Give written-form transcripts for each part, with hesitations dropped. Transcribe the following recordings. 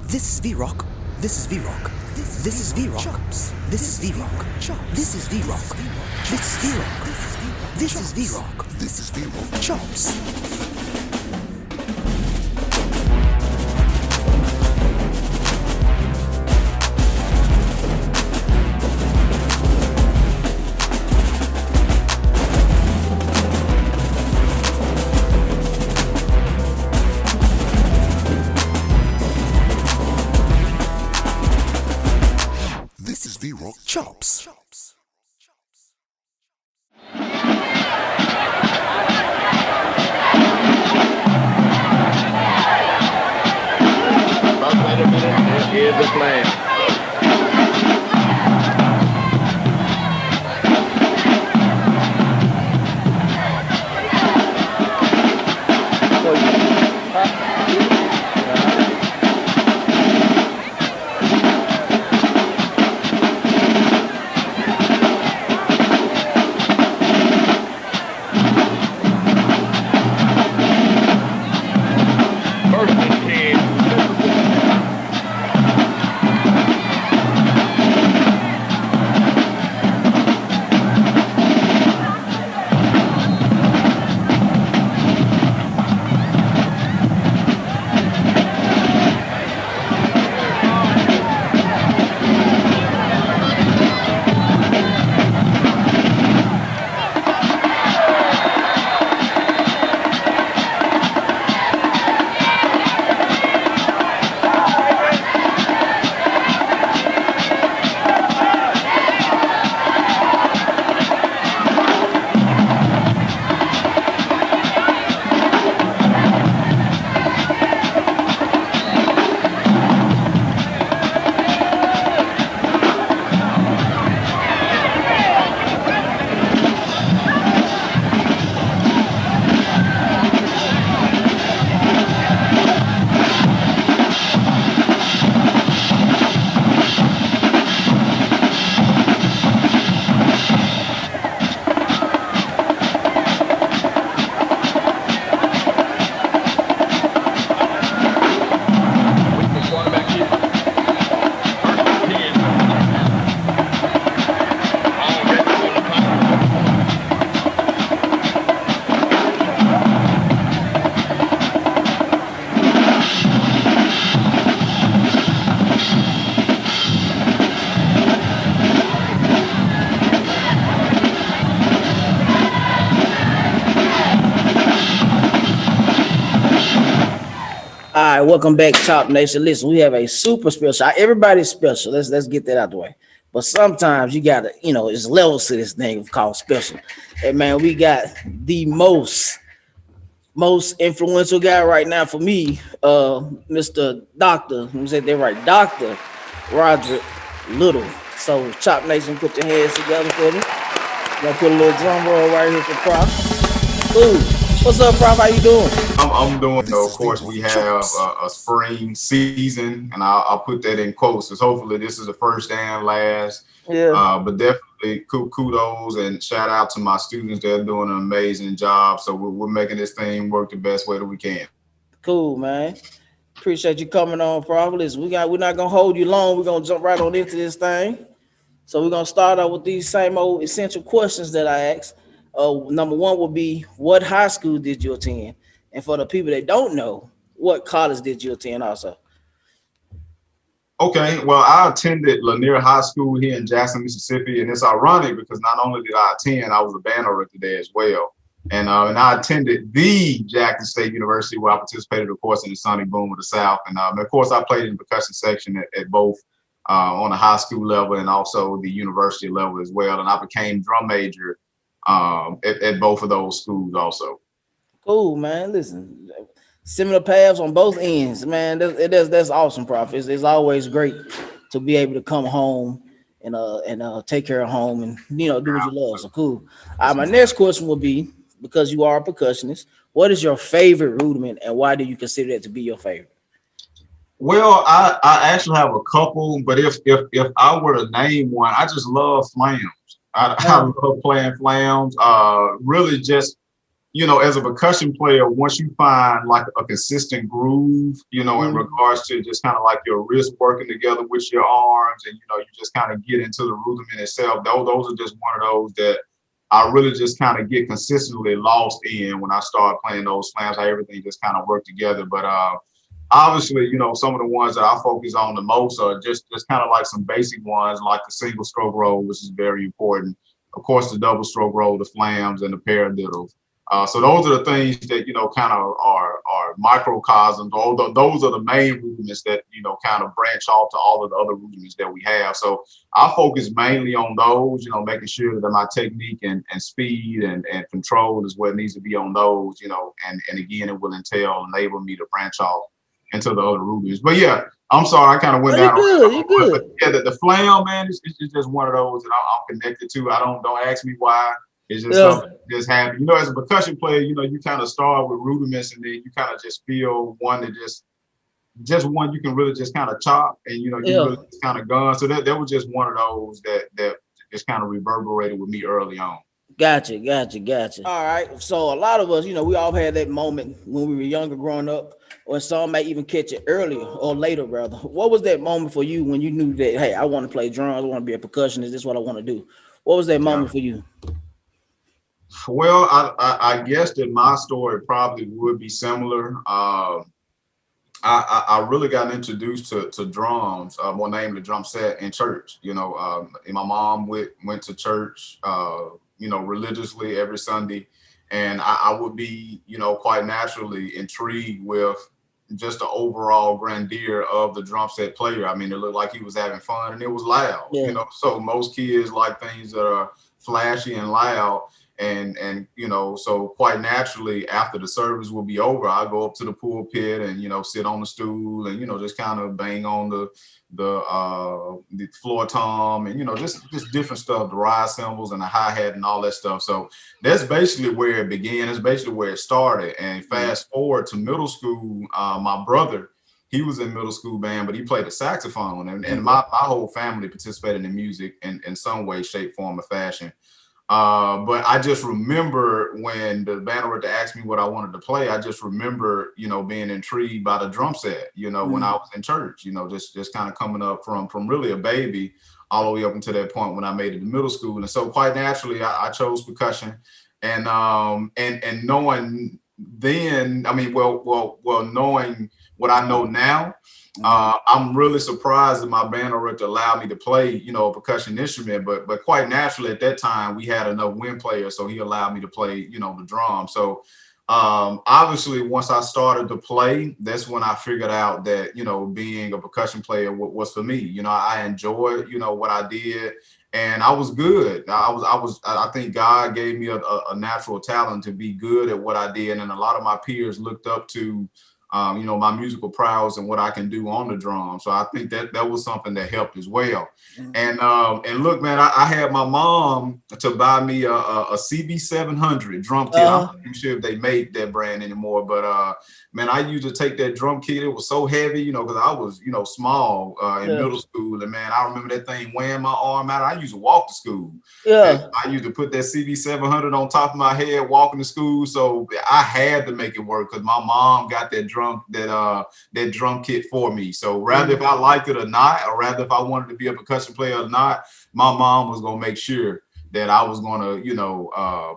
This is VRoc. This is VRoc. This is VRoc. This is VRoc. This is VRoc. This is VRoc. This is VRoc. This is VRoc. Chops. This is VRoc Chops. Wait a minute, here's the plan. All right, welcome back, Chop Nation. Listen, we have a super special. Everybody's special. Let's get that out the way. But sometimes you gotta, it's levels to this thing called special. And man, we got the most influential guy right now for me, Mr. Doctor. Let me say that right, Dr. Roderick Little. So Chop Nation, put your hands together for me. Gonna put a little drum roll right here for Prof. Ooh. What's up, Prof? How you doing? I'm doing, of course, we have a spring season, and I'll put that in quotes, because hopefully this is the first and last. Yeah. But definitely kudos and shout out to my students. They're doing an amazing job. So we're making this thing work the best way that we can. Cool, man. Appreciate you coming on, Prof. Listen, we're not gonna hold you long. We're gonna jump right on into this thing. So we're gonna start out with these same old essential questions that I asked. Number one would be, what high school did you attend? And for the people that don't know, what college did you attend also? Okay, well, I attended Lanier High School here in Jackson, Mississippi, and it's ironic because not only did I attend, I was a band director there as well. And I attended the Jackson State University, where I participated, of course, in the Sonic Boom of the South. And of course, I played in the percussion section at both on the high school level and also the university level as well. And I became drum major at both of those schools also. Cool, man. Listen, similar paths on both ends, man. That's awesome, Prof. It's always great to be able to come home and take care of home and do what you love. So cool. My next question will be, because you are a percussionist, what is your favorite rudiment and why do you consider that to be your favorite? Well, I actually have a couple, but if I were to name one, I just love flams. I love playing flams. Really just as a percussion player, once you find like a consistent groove, in regards to just kind of like your wrist working together with your arms, and you just kind of get into the rudiment itself. Those are just one of those that I really just kind of get consistently lost in when I start playing those slams, how everything just kind of work together. But obviously, some of the ones that I focus on the most are just kind of like some basic ones, like the single stroke roll, which is very important. Of course, the double stroke roll, the flams, and the paradiddles. So those are the things that, kind of are microcosms. Although those are the main rudiments that, kind of branch off to all of the other rudiments that we have. So I focus mainly on those, making sure that my technique and speed and control is what needs to be on those, and again, it will enable me to branch off into the other rudiments. But yeah, I'm sorry, I kind of went down. You're good. But yeah, the flam, man, it's just one of those that I'm connected to. Don't ask me why. It's just something that just happened. As a percussion player, you kind of start with rudiments, and then you kind of just feel one that just one you can really just kind of chop, and you really just kind of gun. So that was just one of those that just kind of reverberated with me early on. Gotcha. All right. So a lot of us, we all had that moment when we were younger growing up, or some may even catch it earlier or later, rather. What was that moment for you when you knew that, hey, I want to play drums, I want to be a percussionist, this is what I want to do? What was that moment for you? Well, I guess that my story probably would be similar. I really got introduced to drums, more namely drum set, in church. And my mom went to church, religiously every Sunday, and I would be, quite naturally intrigued with just the overall grandeur of the drum set player. I mean, it looked like he was having fun, and it was loud. So most kids like things that are flashy and loud. And so quite naturally, after the service will be over, I go up to the pulpit and sit on the stool and just kind of bang on the floor tom and just different stuff, the ride cymbals and the hi-hat and all that stuff. So that's basically where it began. That's basically where it started. And fast forward to middle school, my brother, he was in middle school band, but he played the saxophone, and my whole family participated in music in some way, shape, form, or fashion. But I just remember when the band director asked me what I wanted to play, I just remember, being intrigued by the drum set, when I was in church, just kind of coming up from really a baby all the way up until that point when I made it to middle school. And so quite naturally, I chose percussion, and knowing then, knowing what I know now, I'm really surprised that my band director allowed me to play, a percussion instrument, but quite naturally at that time we had enough wind players, so he allowed me to play, the drum. So obviously once I started to play, that's when I figured out that, being a percussion player was for me. I enjoyed, what I did, and I was good. I think God gave me a natural talent to be good at what I did, and a lot of my peers looked up to my musical prowess and what I can do on the drum. So I think that was something that helped as well. And look, man, I had my mom to buy me a CB700 drum kit. I'm not even sure if they make that brand anymore, but man, I used to take that drum kit. It was so heavy, because I was, small in middle school. And man, I remember that thing weighing my arm out. I used to walk to school. And I used to put that CB700 on top of my head, walking to school. So I had to make it work because my mom got that drum kit for me. So rather if I liked it or not, or rather if I wanted to be a percussion player or not, my mom was gonna make sure that I was gonna,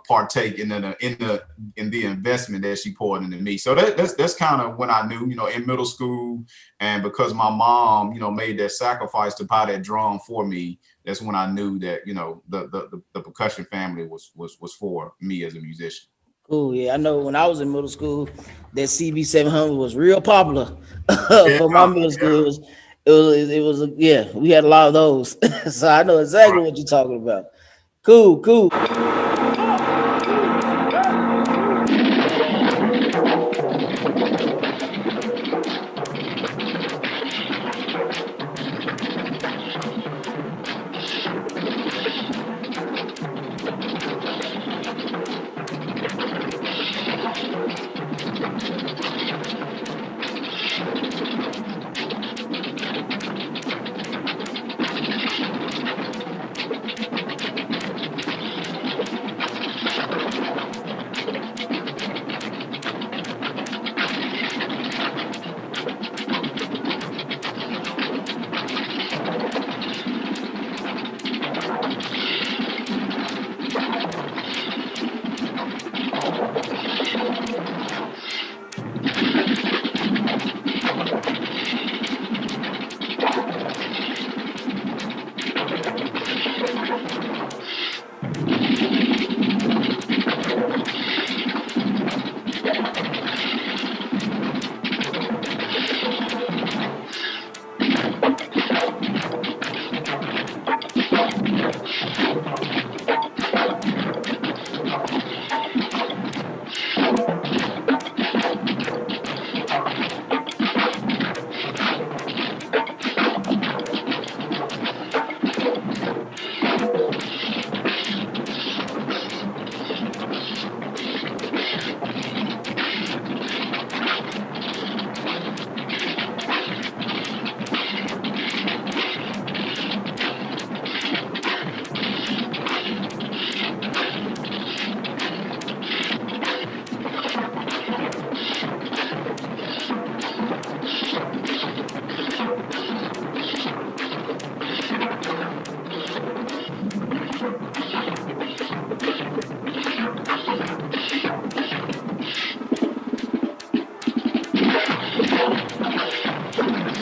partake in the investment that she poured into me. So that's kind of when I knew, in middle school, and because my mom, made that sacrifice to buy that drum for me, that's when I knew that, the percussion family was for me as a musician. Cool. Yeah, I know when I was in middle school, that CB700 was real popular for my middle school. It was we had a lot of those. So I know exactly what you're talking about. Cool.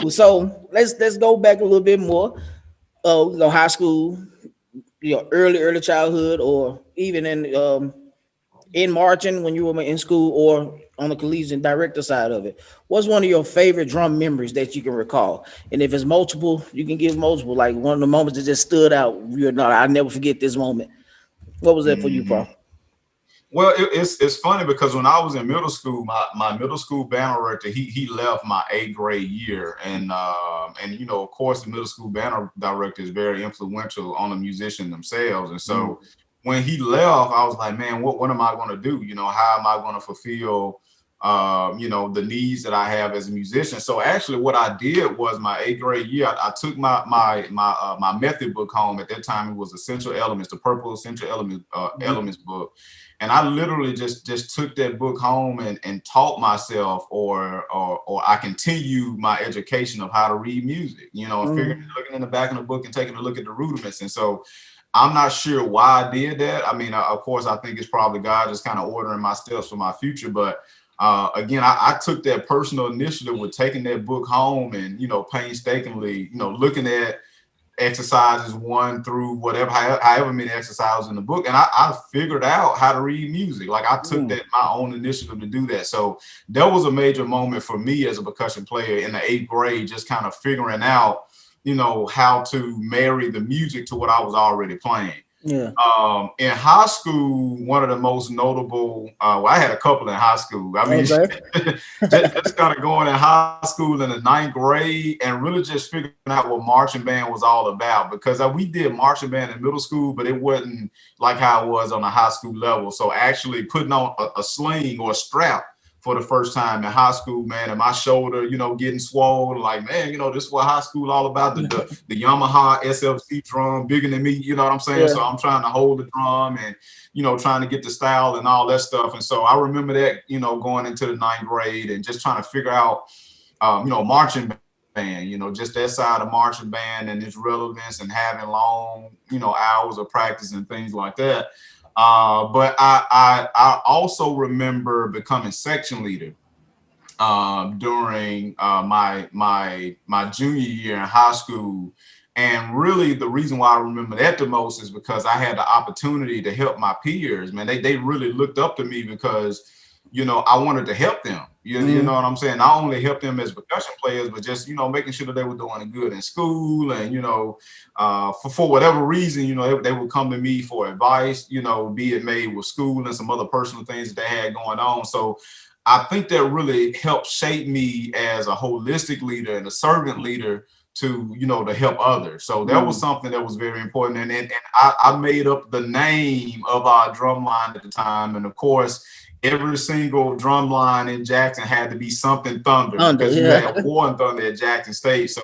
So let's go back a little bit more. High school, early childhood, or even in marching when you were in school, or on the collegiate director side of it. What's one of your favorite drum memories that you can recall? And if it's multiple, you can give multiple. Like one of the moments that just stood out. You're not. I'll never forget this moment. What was that for you, Paul? Well, it's funny because when I was in middle school, my middle school band director, he left my 8th grade year, and of course the middle school band director is very influential on the musicians themselves, and so when he left, I was like, man, what am I going to do? How am I going to fulfill the needs that I have as a musician? So actually what I did was my 8th grade year, I took my method book home. At that time, it was Essential Elements, the purple Essential Elements book. And I literally just took that book home and taught myself, or I continued my education of how to read music, and looking in the back of the book and taking a look at the rudiments. And so I'm not sure why I did that. I mean, of course, I think it's probably God just kind of ordering my steps for my future. But again, I took that personal initiative with taking that book home and, painstakingly, looking at exercises 1 through whatever, however many exercises in the book. And I figured out how to read music. Like I took that my own initiative to do that. So that was a major moment for me as a percussion player in the 8th grade, just kind of figuring out, how to marry the music to what I was already playing. Yeah. In high school, one of the most notable, I had a couple in high school. I mean, just kind of going in high school in the 9th grade and really just figuring out what marching band was all about, because we did marching band in middle school, but it wasn't like how it was on a high school level. So actually putting on a sling or a strap for the first time in high school, man, and my shoulder, getting swollen, like, man, this is what high school all about, the Yamaha SFC drum, bigger than me, you know what I'm saying? Yeah. So I'm trying to hold the drum and, trying to get the style and all that stuff. And so I remember that, going into the 9th grade and just trying to figure out, marching band, just that side of marching band and its relevance and having long, hours of practice and things like that. But I also remember becoming section leader during my junior year in high school. And really the reason why I remember that the most is because I had the opportunity to help my peers. Man, they really looked up to me because, I wanted to help them. You know what I'm saying? Not only help them as percussion players, but just, making sure that they were doing good in school. And, for whatever reason, they would come to me for advice, be it made with school and some other personal things that they had going on. So I think that really helped shape me as a holistic leader and a servant leader to, to help others. So that was something that was very important. And I made up the name of our drum line at the time. And of course, every single drum line in Jackson had to be something Thunder, because you had War and Thunder at Jackson State. So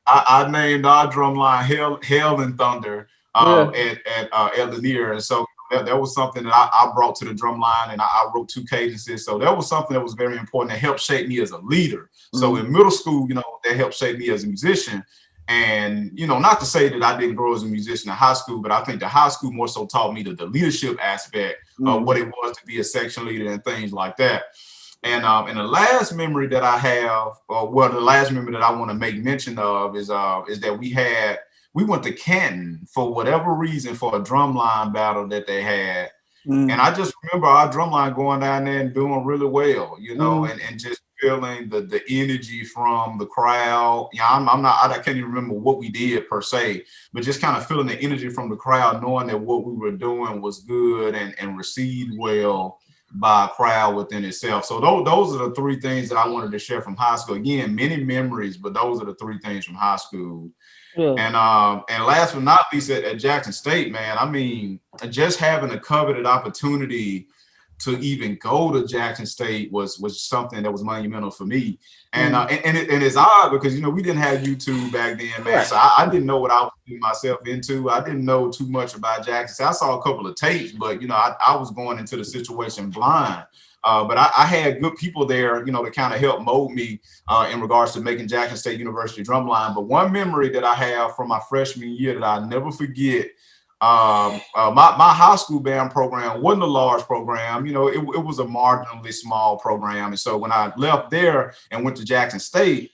I named our drum line Hell and Thunder at Lanier. And so that was something that I brought to the drum line, and I wrote 2 cadences. So that was something that was very important that helped shape me as a leader. So in middle school, that helped shape me as a musician. And, not to say that I didn't grow as a musician in high school, but I think the high school more so taught me the leadership aspect of what it was to be a section leader and things like that. And the last memory that I have, the last memory that I want to make mention of is that we went to Canton for whatever reason for a drumline battle that they had. And I just remember our drumline going down there and doing really well, and just feeling the energy from the crowd. I can't even remember what we did per se, but just kind of feeling the energy from the crowd, knowing that what we were doing was good and received well by a crowd within itself. So those are the 3 things that I wanted to share from high school. Again, many memories, but those are the 3 things from high school. Yeah. And last but not least, at Jackson State, man, I mean, just having a coveted opportunity to even go to Jackson State was something that was monumental for me. And it's odd because, we didn't have YouTube back then, man. Right. So I didn't know what I was getting myself into. I didn't know too much about Jackson State. I saw a couple of tapes, but, I was going into the situation blind. But I had good people there, to kind of help mold me in regards to making Jackson State University drumline. But one memory that I have from my freshman year that I'll never forget, my high school band program wasn't a large program. It was a marginally small program. And so when I left there and went to Jackson State,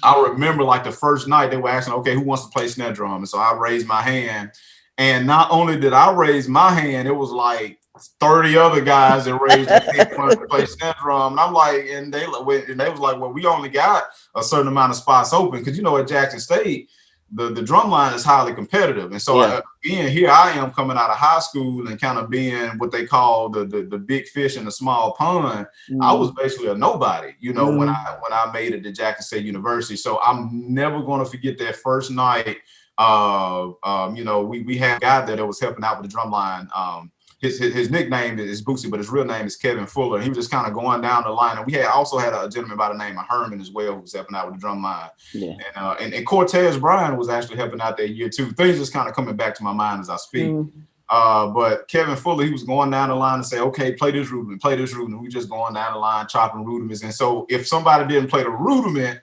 I remember like the first night they were asking, okay, who wants to play snare drum? And so I raised my hand. And not only did I raise my hand, it was like 30 other guys that raised their hand wanted to play snare drum. And I'm like, and they was like, well, we only got a certain amount of spots open. Cause at Jackson State, the drum line is highly competitive. And so again, here I am coming out of high school and kind of being what they call the big fish in the small pond. I was basically a nobody, when I made it to Jackson State University. So I'm never going to forget that first night. We had a guy there that was helping out with the drum line. His nickname is Boosie, but his real name is Kevin Fuller. He was just kind of going down the line. And we also had a gentleman by the name of Herman as well, who was helping out with the drum line. Yeah. And Cortez Bryan was actually helping out that year too. Things just kind of coming back to my mind as I speak. But Kevin Fuller, he was going down the line and say, okay, play this rudiment, play this rudiment. We just going down the line, chopping rudiments. And so if somebody didn't play the rudiment,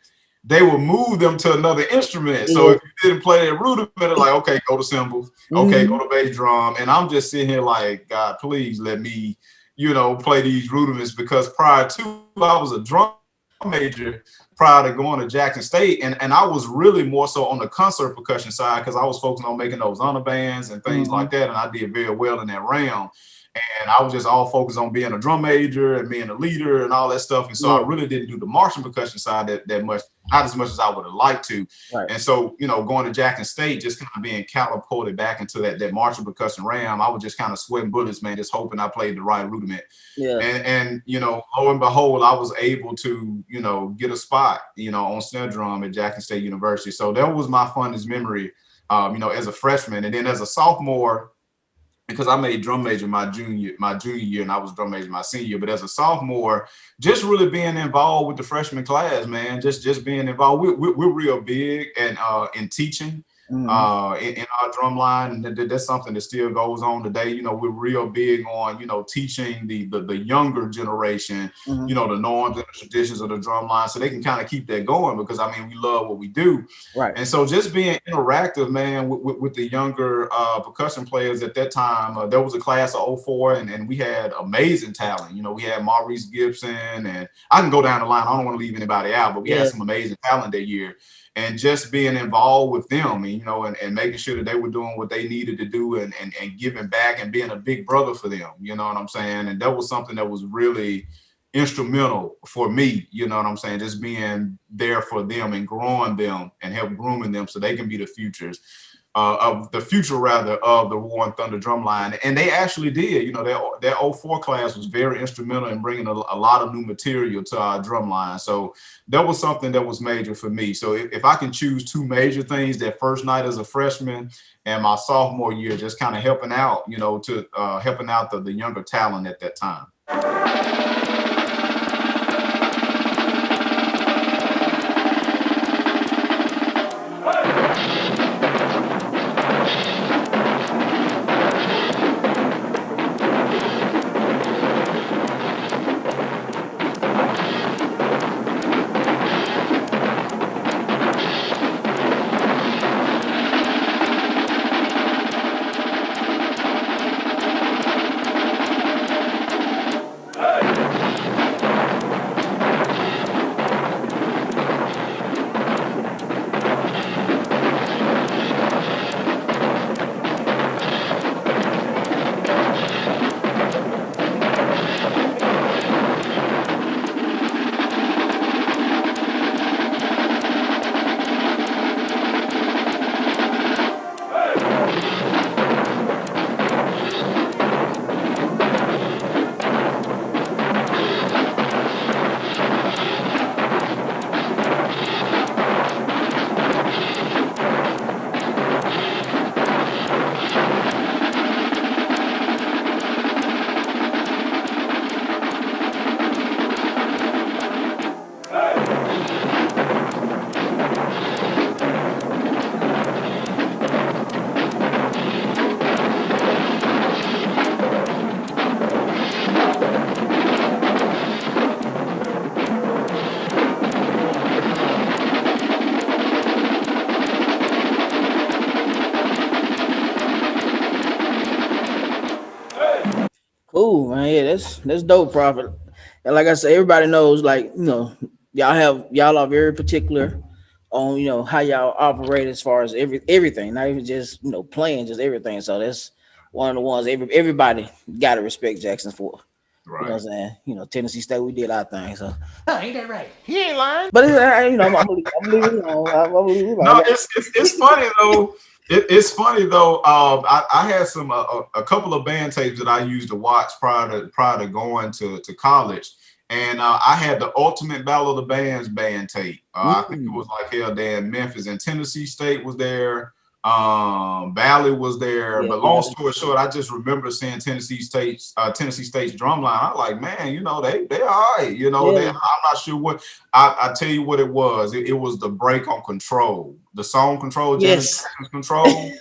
they would move them to another instrument. So if you didn't play that rudiment, they're like, okay, go to cymbals, okay, go to bass drum. And I'm just sitting here like, God, please let me, play these rudiments, because prior to, I was a drum major prior to going to Jackson State. And I was really more so on the concert percussion side, because I was focusing on making those honor bands and things like that. And I did very well in that realm. And I was just all focused on being a drum major and being a leader and all that stuff. And so I really didn't do the marching percussion side that much, not as much as I would have liked to. Right. And so, going to Jackson State, just kind of being catapulted back into that marching percussion realm, I was just kind of sweating bullets, man, just hoping I played the right rudiment. Yeah. And lo and behold, I was able to, get a spot, on snare drum at Jackson State University. So that was my fondest memory, as a freshman. And then as a sophomore, because I made drum major my junior year, and I was drum major my senior year. But as a sophomore, just really being involved with the freshman class, man, just being involved. We're real big and in teaching. In our drum line, and that's something that still goes on today. We're real big on teaching the younger generation, the norms and the traditions of the drum line, so they can kind of keep that going, because we love what we do. Right. And so just being interactive, man, with the younger percussion players at that time. There was a class of 04, and we had amazing talent. We had Maurice Gibson, and I can go down the line. I don't want to leave anybody out, but we had some amazing talent that year. And just being involved with them, and making sure that they were doing what they needed to do, and giving back and being a big brother for them, you know what I'm saying? And that was something that was really instrumental for me, you know what I'm saying? Just being there for them and growing them and help grooming them so they can be the future of the War and Thunder drum line. And they actually did. That 04 class was very instrumental in bringing a lot of new material to our drum line. So that was something that was major for me. So if I can choose two major things, that first night as a freshman and my sophomore year, just kind of helping out, helping out the younger talent at that time. Cool, man. Yeah, that's dope, Prophet. And like I said, everybody knows, like, y'all are very particular on how y'all operate as far as everything, not even just playing, just everything. So that's one of the ones everybody got to respect Jackson for. You know what I'm saying? Tennessee State, we did our thing. So Ain't that right? He ain't lying. but I'm gonna leave it alone. I'm gonna leave it alone. No, it's funny though. It's funny though. I had a couple of band tapes that I used to watch prior to going to college, and I had the Ultimate Battle of the Bands band tape. I think it was like hell there in Memphis, and Tennessee State was there. Valley was there, but long story short, I just remember seeing Tennessee State's drum line. I'm like, man, they all right. I'm not sure what. I tell you what it was. It was the break on Control, the song Control, Janet Jackson's Control.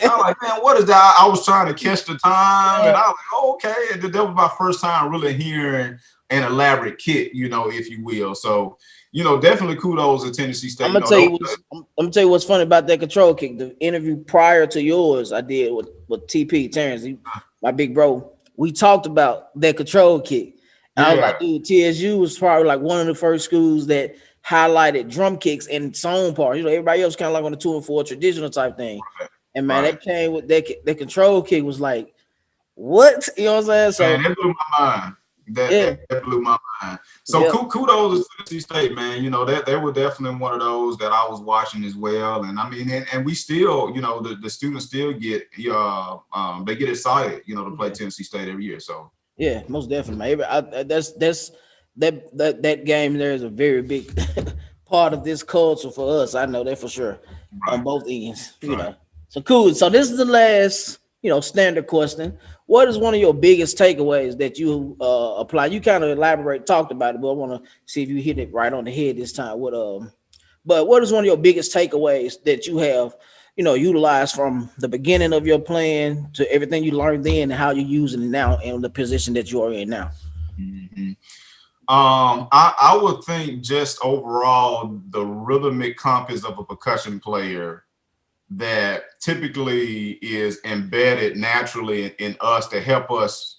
I'm like, man, what is that? I was trying to catch the time, and I was like, oh, okay. And that was my first time really hearing an elaborate kit, if you will. So, definitely kudos to Tennessee State. I'm gonna tell you what's funny about that Control kick. The interview prior to yours, I did with TP Terrence, my big bro. We talked about that Control kick, and I was like, dude, TSU was probably like one of the first schools that highlighted drum kicks and song parts. Everybody else kind of like on the 2 and 4 traditional type thing. And man, that came with that Control kick was like, what? You know what I'm saying? So man, that blew my mind. That blew my mind. So kudos to Tennessee State, man. They were definitely one of those that I was watching as well. And I mean, and we still, the students still get they get excited, to play Tennessee State every year. So yeah, most definitely, man. That game there is a very big part of this culture for us. I know that for sure on both ends. So cool. So this is the last, standard question. What is one of your biggest takeaways that you apply? You kind of talked about it, but I want to see if you hit it right on the head this time. But what is one of your biggest takeaways that you have, utilized from the beginning of your plan to everything you learned then and how you're using it now in the position that you are in now? Mm-hmm. I would think just overall the rhythmic compass of a percussion player that typically is embedded naturally in us to help us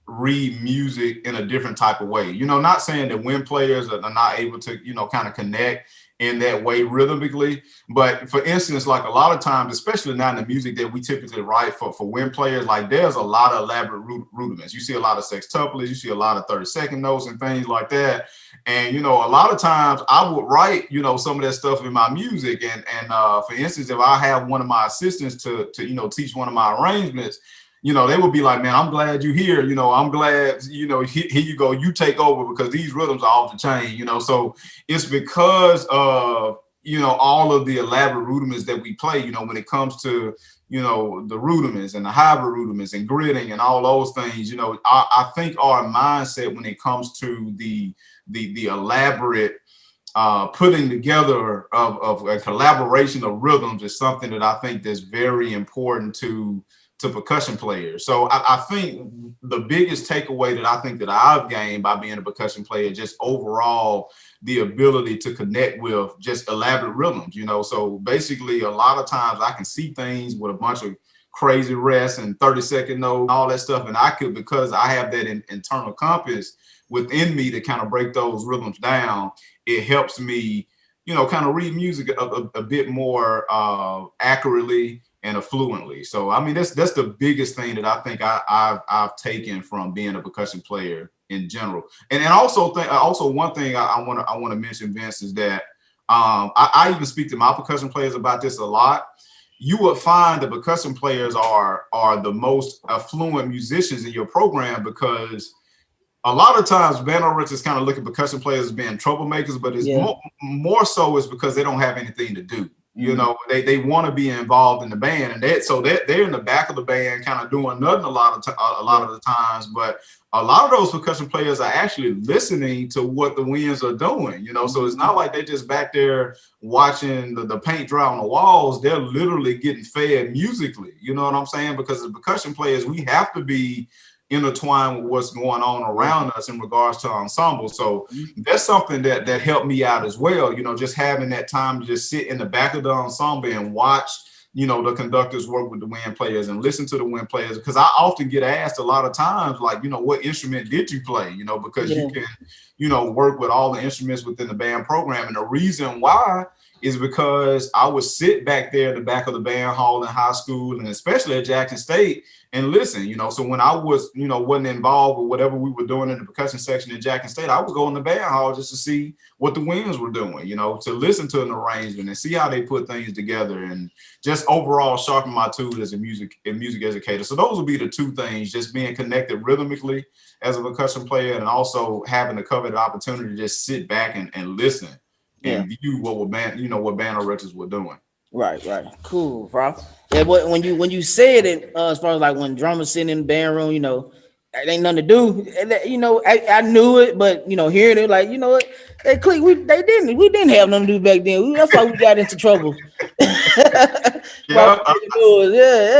read music in a different type of way. Not saying that when players are not able to, kind of connect in that way rhythmically, but for instance, like a lot of times, especially now in the music that we typically write for wind players, like there's a lot of elaborate rudiments. You see a lot of sextuplets, you see a lot of 30-second notes and things like that. And, a lot of times I would write, some of that stuff in my music. And for instance, if I have one of my assistants to teach one of my arrangements, they would be like, man, I'm glad you're here. I'm glad, here you go, you take over because these rhythms are off the chain, so it's because of, all of the elaborate rudiments that we play, when it comes to, the rudiments and the hybrid rudiments and gridding and all those things, I think our mindset when it comes to the elaborate putting together of a collaboration of rhythms is something that I think that's very important to percussion players. So I think the biggest takeaway that I think that I've gained by being a percussion player, just overall the ability to connect with just elaborate rhythms, so basically a lot of times I can see things with a bunch of crazy rests and 30-second notes, all that stuff. And I could, because I have that internal compass within me to kind of break those rhythms down, it helps me, kind of read music a bit more accurately and fluently. So I mean, that's the biggest thing that I think I've taken from being a percussion player in general. And also one thing I want to mention, Vince, is that I even speak to my percussion players about this a lot. You would find the percussion players are the most affluent musicians in your program, because a lot of times band directors kind of look at percussion players as being troublemakers, but it's more so is because they don't have anything to do. They want to be involved in the band, and they're in the back of the band, kind of doing nothing a lot of the times. But a lot of those percussion players are actually listening to what the winds are doing. So it's not like they're just back there watching the paint dry on the walls. They're literally getting fed musically. You know what I'm saying? Because as percussion players, we have to be intertwined with what's going on around us in regards to ensemble. So that's something that helped me out as well. Just having that time to just sit in the back of the ensemble and watch the conductors work with the wind players and listen to the wind players, because I often get asked a lot of times, like, what instrument did you play? Because you can, work with all the instruments within the band program. And the reason why is because I would sit back there in the back of the band hall in high school, and especially at Jackson State, and listen. So when I was, wasn't involved with whatever we were doing in the percussion section at Jackson State, I would go in the band hall just to see what the winds were doing, to listen to an arrangement and see how they put things together, and just overall sharpen my tool as a music educator. So those would be the two things: just being connected rhythmically as a percussion player, and also having the coveted opportunity to just sit back and listen and view what band directors were doing. Right. Cool, bro. Yeah, but when you said it, as far as like when drummers sitting in the band room, it ain't nothing to do. I knew it, but hearing it, like, they click. We didn't have nothing to do back then. That's why we got into trouble. Yeah,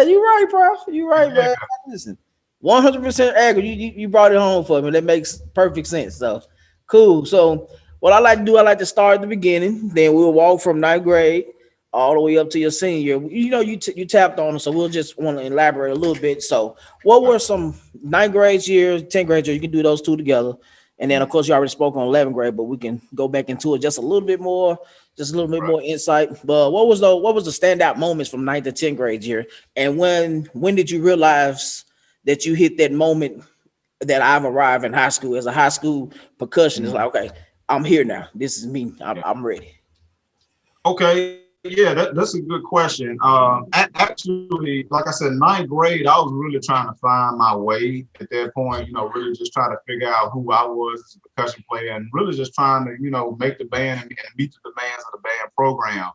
You're right, bro. You're right, man. Listen, 100% accurate. You brought it home for me. That makes perfect sense. So cool. So what I like to do, I like to start at the beginning. Then we'll walk from 9th grade all the way up to your senior year. You tapped on it, so we'll just want to elaborate a little bit. So what were some 9th grade years, 10th grade years? You can do those two together. And then, of course, you already spoke on 11th grade, but we can go back into it just a little bit more, more insight. But what was the standout moments from 9th to 10th grade year? And when did you realize that you hit that moment that I've arrived in high school as a high school percussionist? Like, okay, I'm here now. This is me. I'm ready. Okay. Yeah, that's a good question. Actually, like I said, 9th grade, I was really trying to find my way at that point, really just trying to figure out who I was as a percussion player, and really just trying to, make the band and meet the demands of the band program.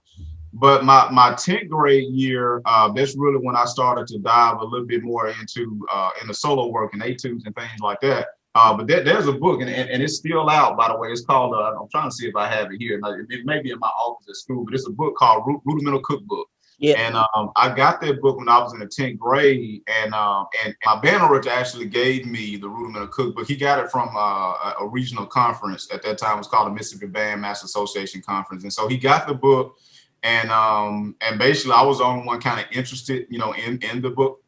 But my 10th grade year, that's really when I started to dive a little bit more into the solo work and etudes and things like that. But there's a book, and it's still out, by the way. It's called, I'm trying to see if I have it here. It may be in my office at school, but it's a book called Rudimental Cookbook. Yeah. And I got that book when I was in the 10th grade, and my band director actually gave me the Rudimental Cookbook. He got it from a regional conference at that time. It was called the Mississippi Bandmaster Association Conference. And so he got the book, and basically I was the only one kind of interested, in the book.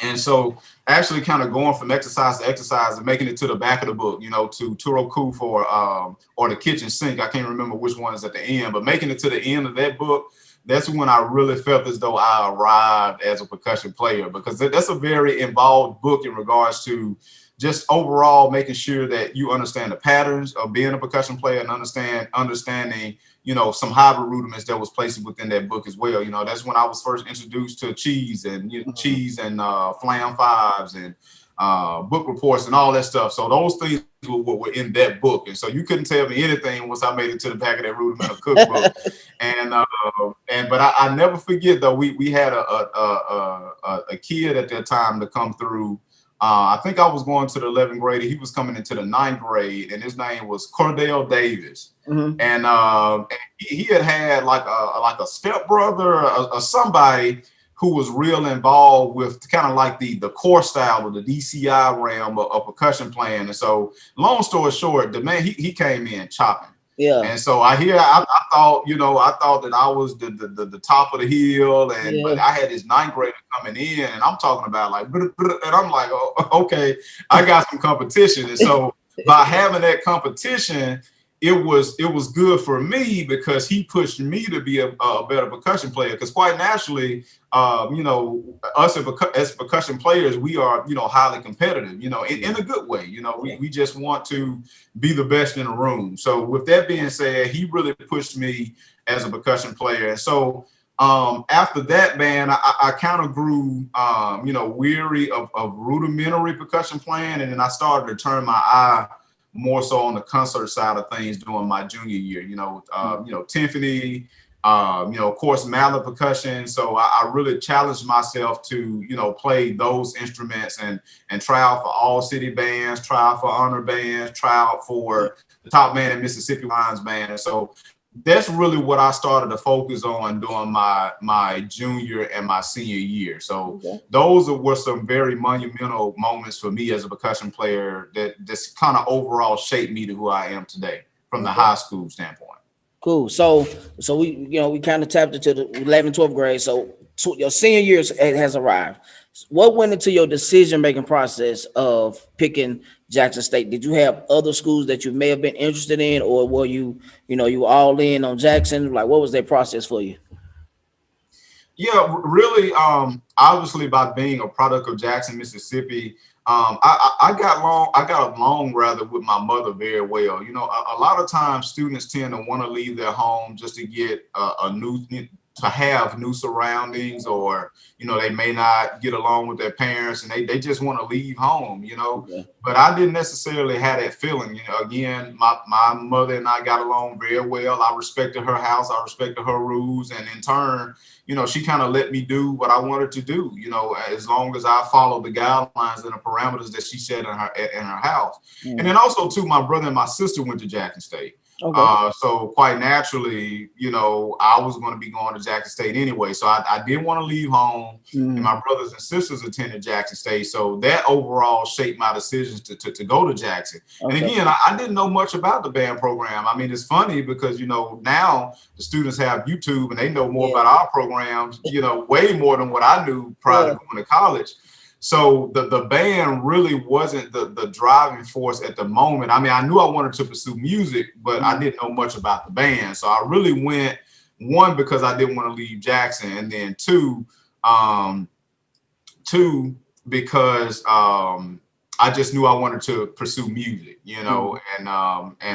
And so actually kind of going from exercise to exercise and making it to the back of the book, to Turoku or the kitchen sink. I can't remember which one is at the end, but making it to the end of that book, that's when I really felt as though I arrived as a percussion player, because that's a very involved book in regards to just overall making sure that you understand the patterns of being a percussion player and understanding, some hybrid rudiments that was placed within that book as well. That's when I was first introduced to cheese and cheese and flam fives and book reports and all that stuff. So those things were in that book. And so you couldn't tell me anything once I made it to the back of that Rudimental Cookbook. But I never forget, though, we had a kid at that time to come through. I think I was going to the 11th grade. He was coming into the 9th grade, and his name was Cordell Davis. Mm-hmm. And he had like a stepbrother or somebody who was real involved with kind of like the core style of the DCI realm of percussion playing. And so, long story short, the man he came in chopping. Yeah. And so I thought that I was the top of the hill, and but I had this 9th grader coming in, and I'm talking about like, and I'm like, oh, okay, I got some competition. And so by having that competition, it was good for me, because he pushed me to be a better percussion player. Because quite naturally, us as percussion players, we are, highly competitive, in a good way. We just want to be the best in the room. So with that being said, he really pushed me as a percussion player. And so after that, man, I kind of grew, weary of rudimentary percussion playing. And then I started to turn my eye more so on the concert side of things during my junior year, timpani, of course, mallet percussion. So I really challenged myself to, play those instruments and try out for all city bands, try out for honor bands, try out for the Top Man in Mississippi Lions band. And so that's really what I started to focus on during my junior and my senior year. So those were some very monumental moments for me as a percussion player that just kind of overall shaped me to who I am today from the high school standpoint. Cool. So we kind of tapped into the 11th, 12th grade. So your senior year has arrived. What went into your decision making process of picking Jackson State? Did you have other schools that you may have been interested in, or were you all in on Jackson? Like, what was that process for you? Yeah, really. Obviously, by being a product of Jackson, Mississippi, I got along rather with my mother very well. You know, a lot of times students tend to want to leave their home just to get to have new surroundings, or they may not get along with their parents, and they just want to leave home. Yeah. But I didn't necessarily have that feeling. Again, my mother and I got along very well. I respected her house, I respected her rules, and in turn, she kind of let me do what I wanted to do, as long as I followed the guidelines and the parameters that she set in her house. Mm. And then also too, my brother and my sister went to Jackson State. Okay. So quite naturally, I was going to be going to Jackson State anyway. So I didn't want to leave home. Mm. And my brothers and sisters attended Jackson State. So that overall shaped my decisions to go to Jackson. Okay. And again, I didn't know much about the band program. I mean, it's funny because, now the students have YouTube and they know more about our programs, way more than what I knew prior to going to college. So the band really wasn't the driving force at the moment. I mean, I knew I wanted to pursue music, but I didn't know much about the band. So I really went, one, because I didn't want to leave Jackson, and then two, because I just knew I wanted to pursue music, and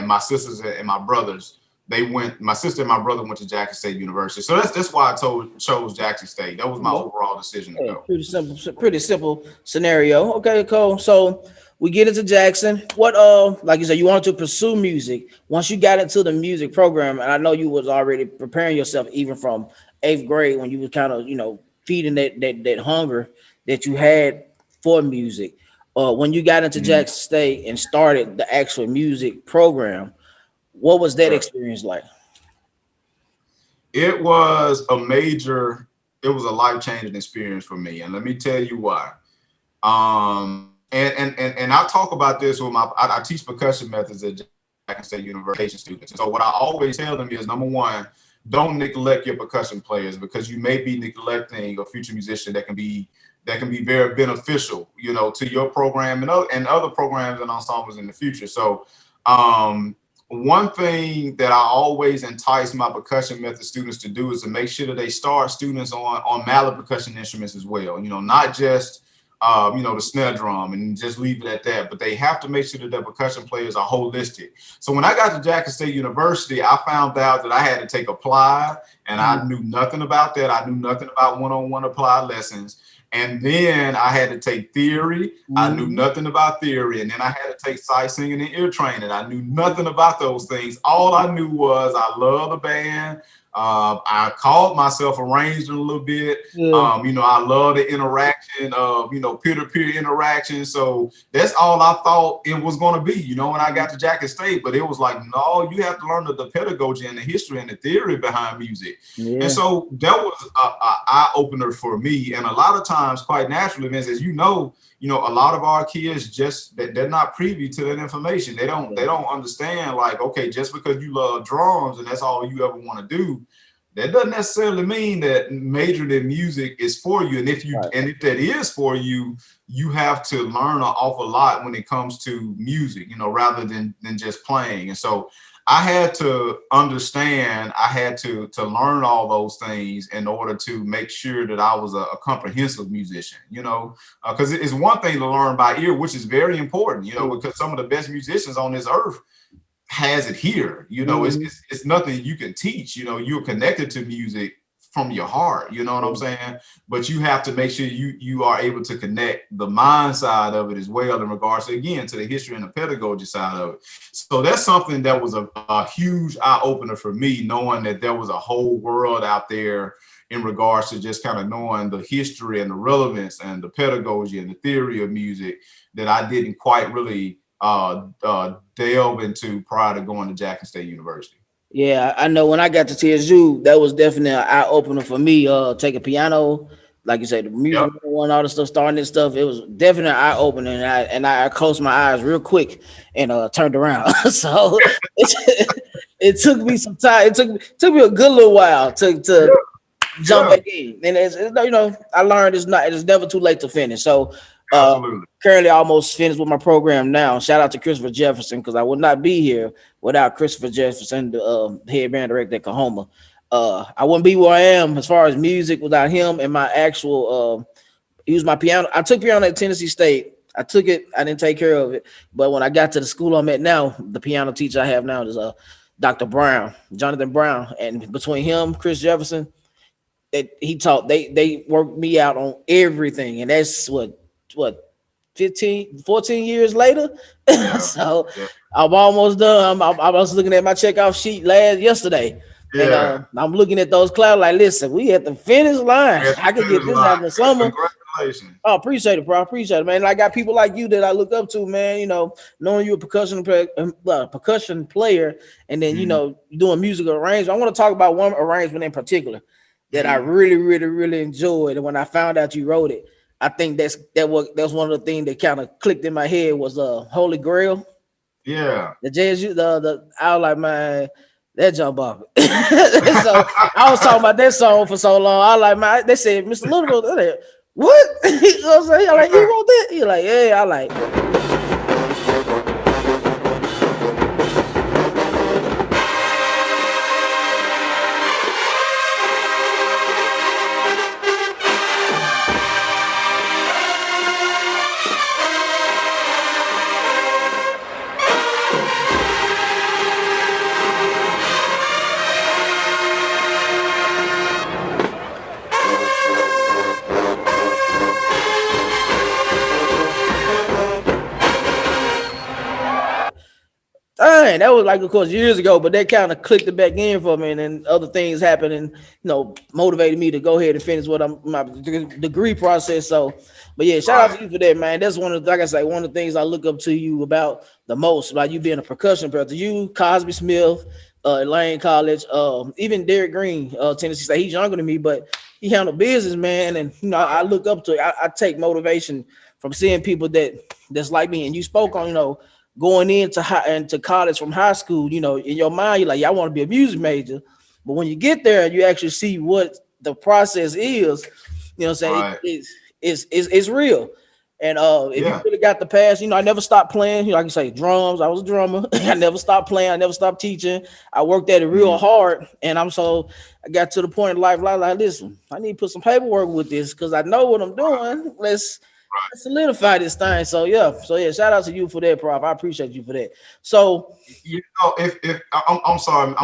my sisters and my brothers, my sister and my brother went to Jackson State University. So that's why I chose Jackson State. That was my overall decision to go. Pretty simple scenario. Okay, cool. So we get into Jackson. What like you said, you wanted to pursue music. Once you got into the music program, and I know you was already preparing yourself even from 8th grade when you was kind of, feeding that hunger that you had for music. When you got into Jackson State and started the actual music program, what was that experience like? It was a life-changing experience for me. And let me tell you why. And I talk about this with I teach percussion methods at Jackson State University students. And so what I always tell them is, number one, don't neglect your percussion players, because you may be neglecting a future musician that can be very beneficial, to your program and other programs and ensembles in the future. So, one thing that I always entice my percussion method students to do is to make sure that they start students on mallet percussion instruments as well. Not just, the snare drum and just leave it at that, but they have to make sure that their percussion players are holistic. So when I got to Jackson State University, I found out that I had to take applied, and I knew nothing about that. I knew nothing about one-on-one applied lessons. And then I had to take theory. I knew nothing about theory. And then I had to take sight singing and ear training. I knew nothing about those things. All I knew was I love the band. I called myself arranged a little bit. I love the interaction of, peer-to-peer interaction. So that's all I thought it was going to be, when I got to Jackson State. But it was like, no, you have to learn the pedagogy and the history and the theory behind music. Yeah. And so that was an eye-opener for me. And a lot of times, quite naturally, man, as you know, a lot of our kids they're not privy to that information. They don't understand, like, okay, just because you love drums and that's all you ever want to do, that doesn't necessarily mean that majoring in music is for you. And if that is for you, you have to learn an awful lot when it comes to music, rather than just playing. And so I had to understand, I had to learn all those things in order to make sure that I was a comprehensive musician, because it's one thing to learn by ear, which is very important, because some of the best musicians on this earth has it here. It's nothing you can teach. You're connected to music from your heart, you know what I'm saying? But you have to make sure you are able to connect the mind side of it as well, in regards to, again, to the history and the pedagogy side of it. So that's something that was a huge eye opener for me, knowing that there was a whole world out there in regards to just kind of knowing the history and the relevance and the pedagogy and the theory of music that I didn't quite really delve into prior to going to Jackson State University. Yeah, I know when I got to TSU, that was definitely an eye opener for me. Taking piano, like you said, the music and all the stuff, starting this stuff, it was definitely an eye opener. And I closed my eyes real quick and turned around. So it took me some time. It took me a good little while to jump back in. And it's I learned it's never too late to finish. So Absolutely. currently almost finished with my program now. Shout out to Christopher Jefferson, because I would not be here without Christopher Jefferson, the head band director at Kahoma. I wouldn't be where I am as far as music without him and my actual he was my piano. I took piano at Tennessee State. I took it. I didn't take care of it. But when I got to the school I'm at now, the piano teacher I have now is Dr. Brown, Jonathan Brown. And between him, Chris Jefferson, that he taught, they worked me out on everything. And that's what 14 years later. Yeah. So yeah. I'm almost done. I was looking at my checkoff sheet yesterday. Yeah. And I'm looking at those clouds like, listen, we at the finish line. I can get this out in the summer. Congratulations. Oh, appreciate it, bro. Appreciate it, man. And I got people like you that I look up to, man. Knowing you're a percussion player, and then doing musical arrangement. I want to talk about one arrangement in particular that I really, really, really enjoyed. And when I found out you wrote it, I think that's one of the things that kind of clicked in my head was Holy Grail. Yeah. The jazz, I was like, man, that jump off. So I was talking about that song for so long. I was like, man, they said, Mr. Little, what? You know what I'm saying? I'm like, you wrote that? You're like, yeah, I like. That was like, of course, years ago, but that kind of clicked it back in for me, and then other things happened, and motivated me to go ahead and finish my degree process. So, but yeah, shout out to you for that, man. That's one of one of the things I look up to you about the most, about you being a percussion player. You, Cosby Smith, Lane College, even Derek Green, Tennessee State. He's younger than me, but he handled business, man, and I look up to it. I take motivation from seeing people that's like me. And you spoke on going into college from high school, in your mind, you're like, I want to be a music major. But when you get there and you actually see what the process is, saying, it's real. And if you really got the passion, I never stopped playing. Like you say, drums, I was a drummer. I never stopped playing. I never stopped teaching. I worked at it real hard. And I got to the point in life, like, listen, I need to put some paperwork with this because I know what I'm doing. Let's solidify this thing. So yeah, shout out to you for that, Prof. I appreciate you for that. So if I'm sorry, man.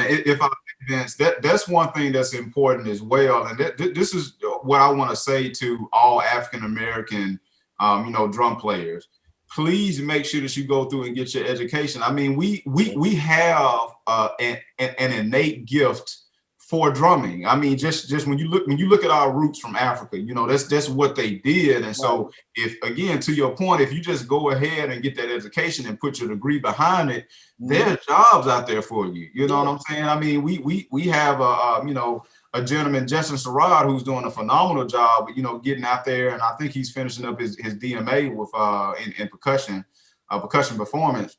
If I advance, that's one thing that's important as well. And this is what I want to say to all African American drum players. Please make sure that you go through and get your education. I mean, we have an innate gift for drumming. I mean, just when you look at our roots from Africa, that's what they did. And so if, again, to your point, if you just go ahead and get that education and put your degree behind it, there's jobs out there for you. You know what I'm saying? I mean, we have a gentleman, Justin Sarad, who's doing a phenomenal job, getting out there. And I think he's finishing up his DMA with in percussion performance.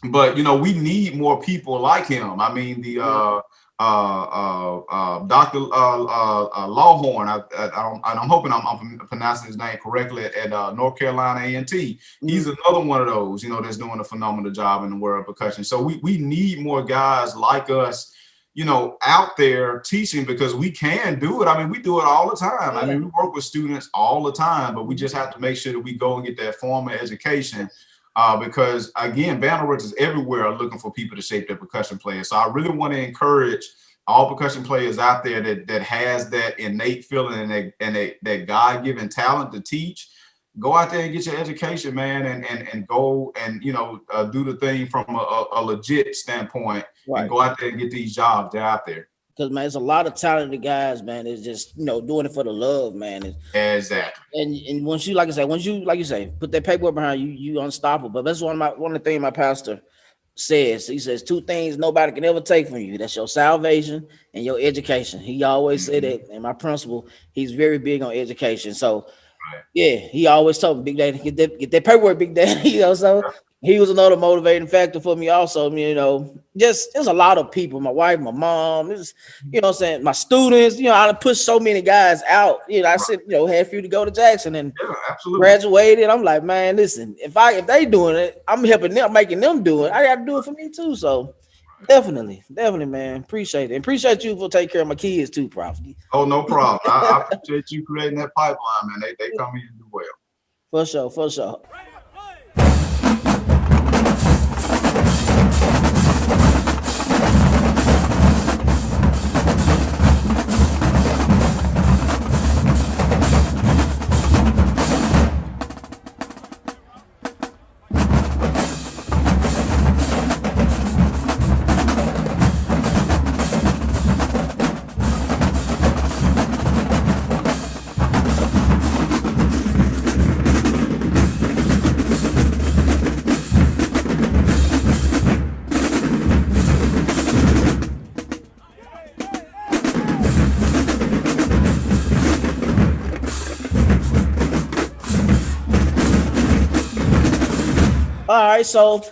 But, we need more people like him. I mean, the Dr. Lawhorn, I'm hoping I'm pronouncing his name correctly, at North Carolina A&T. He's another one of those, that's doing a phenomenal job in the world of percussion. So we need more guys like us, out there teaching, because we can do it. I mean, we do it all the time. I mean, we work with students all the time, but we just have to make sure that we go and get that formal education. Because again, band directors everywhere are looking for people to shape their percussion players. So I really want to encourage all percussion players out there that has that innate feeling and that God-given talent to teach. Go out there and get your education, man, and go and do the thing from a legit standpoint, and go out there and get these jobs. They're out there. Because, man, it's a lot of talented guys, man. It's just, doing it for the love, man. Exactly. And once you, like you say, put that paperwork behind you, you unstoppable. But that's one of the things my pastor says. He says 2 things nobody can ever take from you. That's your salvation and your education. He always said that. And my principal, he's very big on education. So, yeah, he always told me, Big Daddy, get that paperwork, Big Daddy. So he was another motivating factor for me also. I mean, you know, just there's a lot of people, my wife, my mom, this, you know what I'm saying, my students, you know, I pushed so many guys out. You know, I said, you know, had for you to go to Jackson and absolutely. Graduated. I'm like, man, listen, if they doing it, I'm helping them, making them do it. I got to do it for me too. So definitely, man. Appreciate it. Appreciate you for taking care of my kids too, Prof. Oh, no problem. I appreciate you creating that pipeline, man. They come in and do well. For sure. All right, so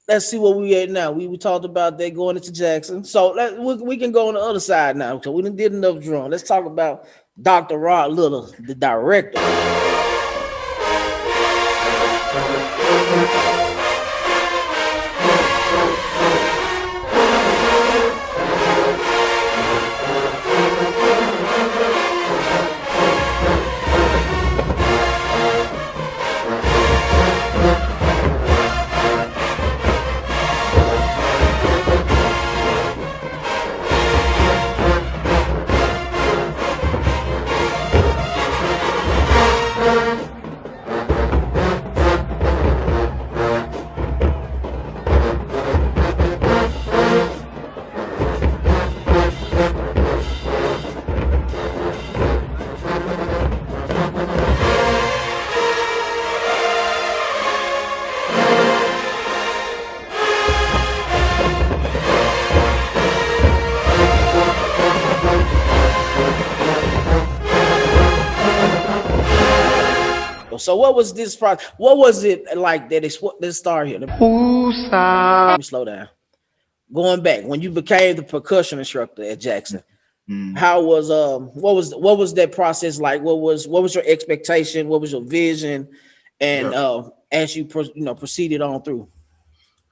let's see what we at now. We talked about that going into Jackson. So we can go on the other side now. So we done did enough drum. Let's talk about Dr. Rod Little, the director. So what was this process? What was it like that? Let's start here. Let me slow down. Going back when you became the percussion instructor at Jackson, how was what was that process like? What was your expectation? What was your vision? And as you proceeded on through.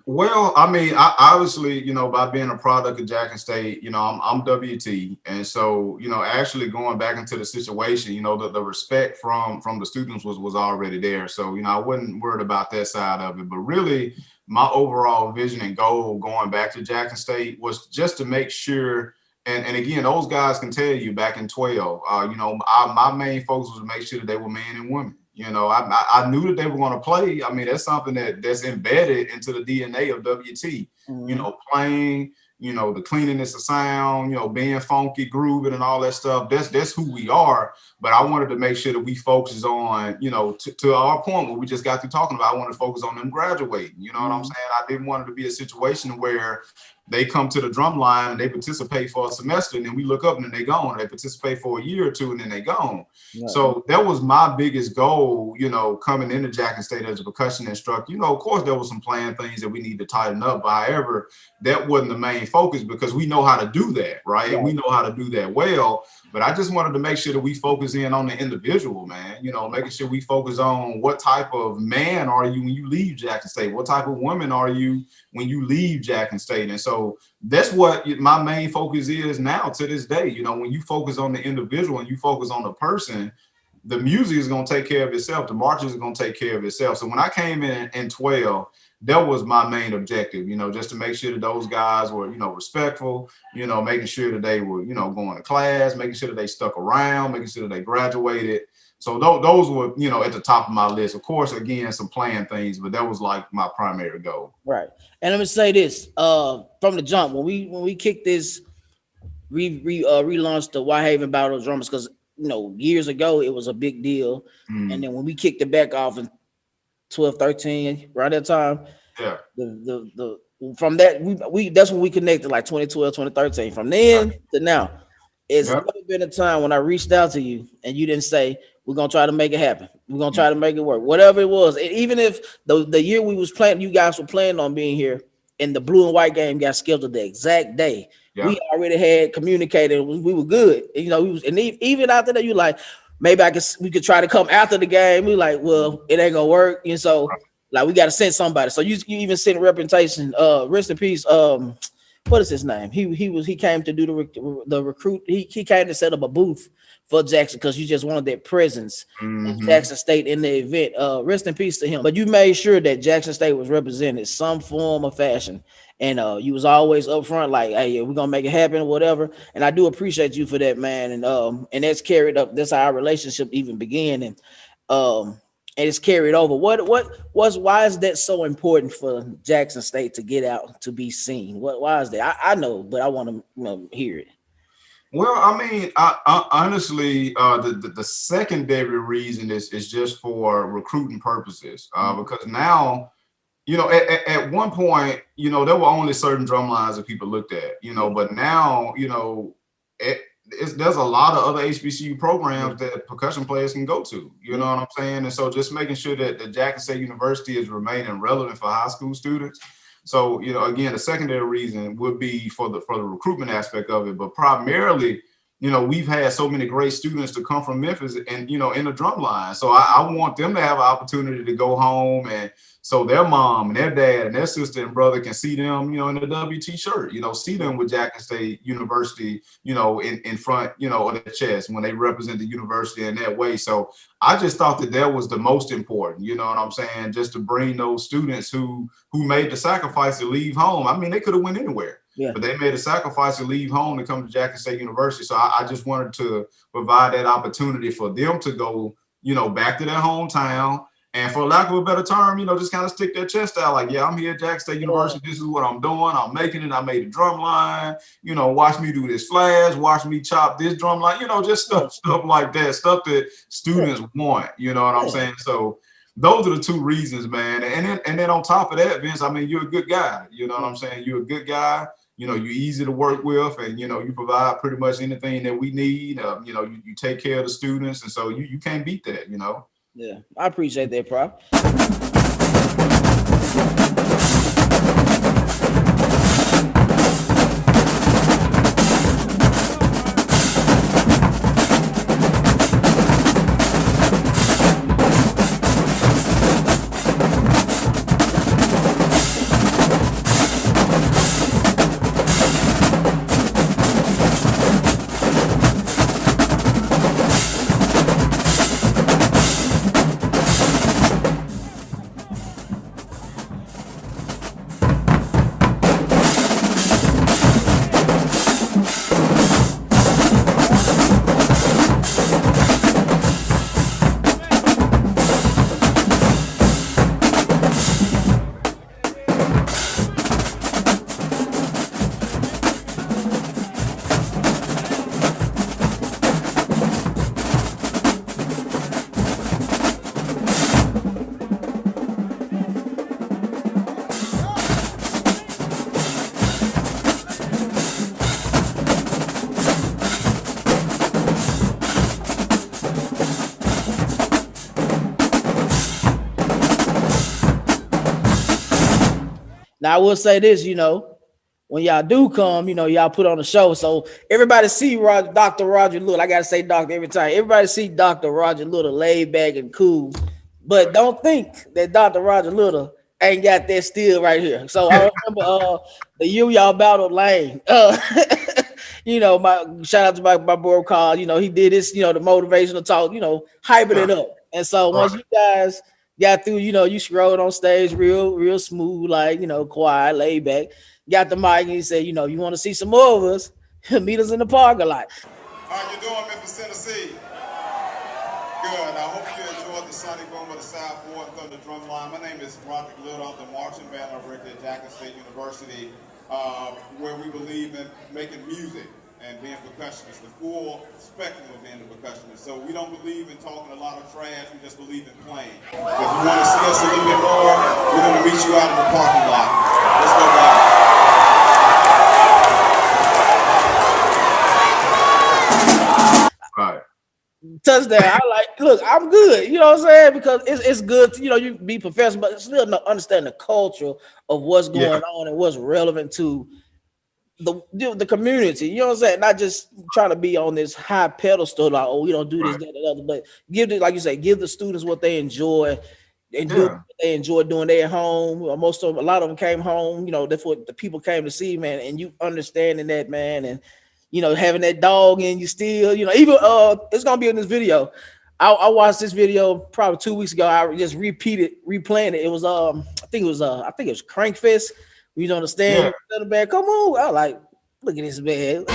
Well, I mean, I obviously, you know, by being a product of Jackson State, you know, I'm WT. And so, you know, actually going back into the situation, you know, the respect from the students was already there. So, you know, I wasn't worried about that side of it. But really, my overall vision and goal going back to Jackson State was just to make sure, and again, those guys can tell you back in 12, you know, my main focus was to make sure that they were men and women. You know, I knew that they were going to play. I mean, that's something that's embedded into the DNA of WT. You know, playing, you know, the cleanliness of sound, you know, being funky, grooving, and all that stuff. That's who we are. But I wanted to make sure that we focus on, you know, to our point where we just got through talking about. I wanted to focus on them graduating. You know what I'm saying? I didn't want it to be a situation where they come to the drum line and they participate for a semester, and then we look up and then they gone. They participate for a year or two and then they gone. Yeah. So that was my biggest goal, you know, coming into Jackson State as a percussion instructor. You know, of course, there was some playing things that we need to tighten up. But however, that wasn't the main focus because we know how to do that, right? And we know how to do that well. But I just wanted to make sure that we focus in on the individual, man, you know, making sure we focus on what type of man are you when you leave Jackson State? What type of woman are you when you leave Jackson State? And so that's what my main focus is now to this day. You know, when you focus on the individual and you focus on the person, the music is going to take care of itself. The marches is going to take care of itself. So when I came in 12, that was my main objective, you know, just to make sure that those guys were, you know, respectful, you know, making sure that they were, you know, going to class, making sure that they stuck around, making sure that they graduated. So those were, you know, at the top of my list. Of course, again, some playing things, but that was like my primary goal. Right. And let me say this, from the jump, when we kicked this, relaunched the Whitehaven Battle of Drummers, because, you know, years ago, it was a big deal. And then when we kicked it back off in 12, 13, right at that time, the from that, we that's when we connected, like 2012, 2013. From then to now, it's never been a time when I reached out to you and you didn't say, we're going to try to make it happen. We're gonna try to make it work. Whatever it was. And even if the year we was playing, you guys were planning on being here, and the blue and white game got scheduled the exact day. Yeah. We already had communicated. We were good. And, we was, and even after that, you like, maybe we could try to come after the game. We like, well, it ain't gonna work. And so like we gotta send somebody. So you even sent a representation. Rest in peace. What is his name? He came to do the recruit. He came to set up a booth for Jackson because you just wanted that presence of Jackson State in the event. Rest in peace to him. But you made sure that Jackson State was represented some form or fashion. And you was always upfront, like, hey, yeah, we're gonna make it happen, whatever. And I do appreciate you for that, man. And that's carried up. That's how our relationship even began. And it's carried over. Why is that so important for Jackson State to get out to be seen? Why is that? I know, but I want to hear it. Well, I mean, I honestly, the secondary reason is just for recruiting purposes, because now, at one point, there were only certain drum lines that people looked at, but now, there's a lot of other HBCU programs that percussion players can go to, you know what I'm saying? And so just making sure that the Jackson State University is remaining relevant for high school students. So, again, the secondary reason would be for the recruitment aspect of it, but primarily, we've had so many great students to come from Memphis and, in the drum line. So I want them to have an opportunity to go home, and so their mom and their dad and their sister and brother can see them, in the WT shirt, see them with Jackson State University, in front, of their chest when they represent the university in that way. So I just thought that was the most important, you know what I'm saying? Just to bring those students who made the sacrifice to leave home. I mean, they could have went anywhere. Yeah. But they made a sacrifice to leave home to come to Jackson State University. So I just wanted to provide that opportunity for them to go, back to their hometown. And for lack of a better term, just kind of stick their chest out like, yeah, I'm here at Jackson State University. This is what I'm doing. I'm making it. I made a drum line. Watch me do this flash. Watch me chop this drum line. Just stuff like that. Stuff that students want. You know what I'm saying? So those are the two reasons, man. And then on top of that, Vince, I mean, you're a good guy. You know what I'm saying? You're a good guy. You're easy to work with, and you provide pretty much anything that we need. You take care of the students, and so you can't beat that. Yeah, I appreciate that, Prof. Now I will say this, when y'all do come, y'all put on a show. So everybody see Dr. Roger Little. I gotta say doctor every time. Everybody see Dr. Roger Little laid back and cool. But don't think that Dr. Roger Little ain't got that still right here. So I remember the year y'all battled Lane. My shout out to my bro Carl. He did this, the motivational talk, hyping it up. And so once you guys got through, you scrolled on stage real smooth, like, quiet, laid back. Got the mic and he said, you want to see some more of us, meet us in the parking lot. How you doing, Memphis, Tennessee? Good. I hope you enjoyed the Sunday Boom of the South Board Thunder Drum Line. My name is Roderick. I'm the marching band director at Jackson State University, where we believe in making music and being percussionists, the full spectrum of being a percussionist. So we don't believe in talking a lot of trash, we just believe in playing. If you want to see us a little bit more, we're going to meet you out in the parking lot. Let's go, guys. To touchdown. I like, look, I'm good. You know what I'm saying? Because it's good to, you be professional, but still understand the culture of what's going on and what's relevant to the community. You know what I'm saying? Not just trying to be on this high pedestal, like, oh, we don't do this, that, and the other, but like you say, give the students what they enjoy and do what they enjoy doing. They at home. A lot of them came home. That's what the people came to see, man. And you understanding that, man, and having that dog in you still, even it's gonna be in this video. I watched this video probably 2 weeks ago. I just replaying it. It was I think it was Crankfest. You don't understand, little man. Come on, I was like, look at this man.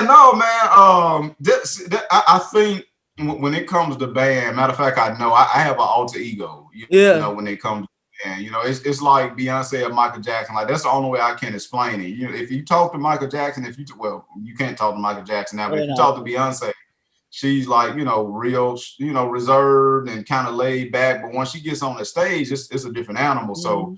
No, man. I think when it comes to band, matter of fact, I know I have an alter ego. When it comes to band, it's like Beyonce or Michael Jackson. Like, that's the only way I can explain it. If you talk to Michael Jackson, you can't talk to Michael Jackson now, but if you talk to Beyonce, she's like, real, reserved and kind of laid back. But once she gets on the stage, it's a different animal. So,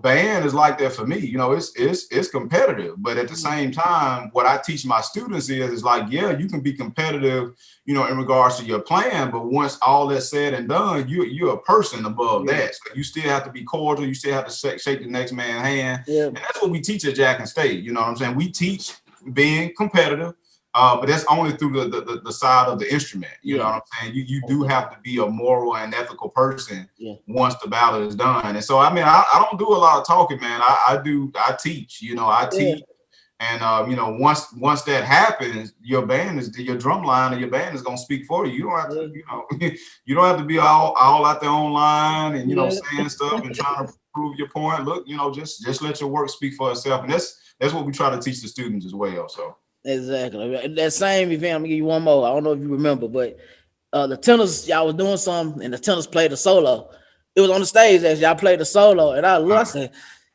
band is like that for me. It's competitive, but at the same time, what I teach my students is like, you can be competitive, in regards to your plan, but once all that's said and done, you're a person above that. So you still have to be cordial. You still have to shake the next man's hand. And that's what we teach at Jackson State. You know what I'm saying? We teach being competitive. But that's only through the side of the instrument. You know what I'm saying? You do have to be a moral and ethical person once the battle is done. And so, I don't do a lot of talking, man. I teach, I teach. And, once that happens, your drum line and your band is going to speak for you. You don't have to, you don't have to be all out there online and, saying stuff and trying to prove your point. Look, just let your work speak for itself. And that's what we try to teach the students as well. So. Exactly. That same event, I'm gonna give you one more. I don't know if you remember, but the tenors, y'all was doing something, and the tenors played a solo. It was on the stage as y'all played a solo, and I said,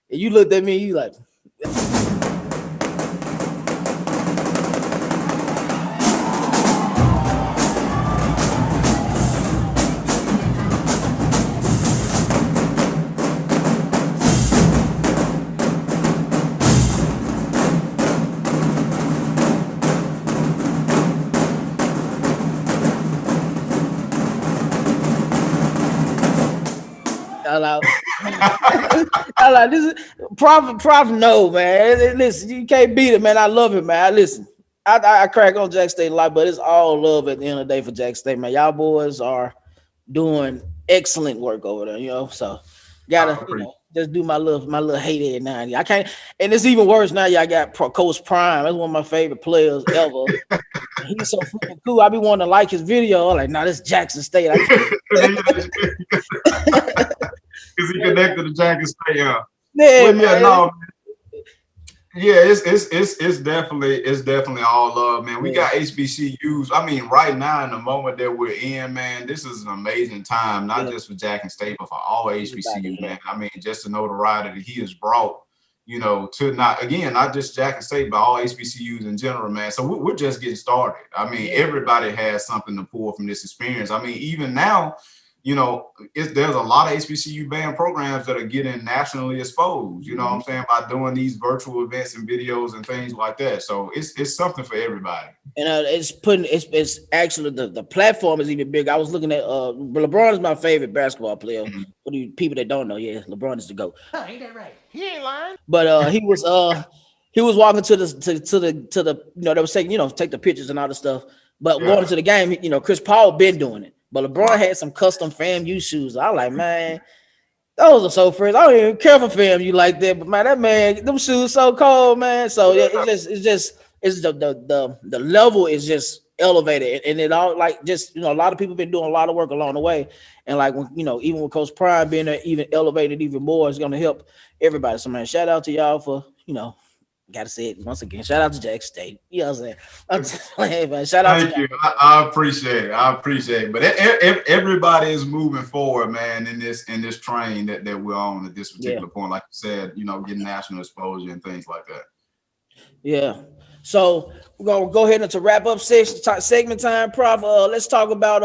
and you looked at me, you like. I like this is Prof. No, man. Listen, you can't beat it, man. I love it, man. I crack on Jack State a lot, but it's all love at the end of the day for Jack State, man. Y'all boys are doing excellent work over there, So gotta just do my little hate head now. I can't, and it's even worse now. Y'all got Coach Prime. That's one of my favorite players ever. He's so freaking cool. I be wanting to like his video. I'm like, nah, this Jackson State. I can't. Because he connected to Jackson State. Yeah, Yeah, well, yeah, man. no. Yeah, it's definitely all love, man. We got HBCUs. I mean, right now in the moment that we're in, man, this is an amazing time, not just for Jackson State, but for all HBCUs, man. I mean, just the notoriety that he has brought, to not just Jackson State, but all HBCUs in general, man. So we're just getting started. I mean, everybody has something to pull from this experience. I mean, even now, there's a lot of HBCU band programs that are getting nationally exposed, you know what I'm saying, by doing these virtual events and videos and things like that. So it's something for everybody. And it's actually the platform is even big. I was looking at LeBron is my favorite basketball player. For the people that don't know, LeBron is the GOAT. Oh, ain't that right? He ain't lying. But he was walking to the they was taking take the pictures and all the stuff. But going to the game, Chris Paul been doing it. But LeBron had some custom FAMU shoes. I like, man, those are so fresh. I don't even care for FAMU like that, but man, that man, them shoes so cold, man. So it's the level is just elevated, and it all like just a lot of people been doing a lot of work along the way, and like when even with Coach Prime being there, even elevated even more, it's gonna help everybody. So man, shout out to y'all for gotta say it once again. Shout out to Jackson State. You know what I'm saying? I'm just playing, man. Shout out Thank you. I appreciate it. But everybody is moving forward, man, in this train that we're on at this particular point. Like you said, getting national exposure and things like that. Yeah. So we're gonna go ahead into wrap up segment time, Prof. Let's talk about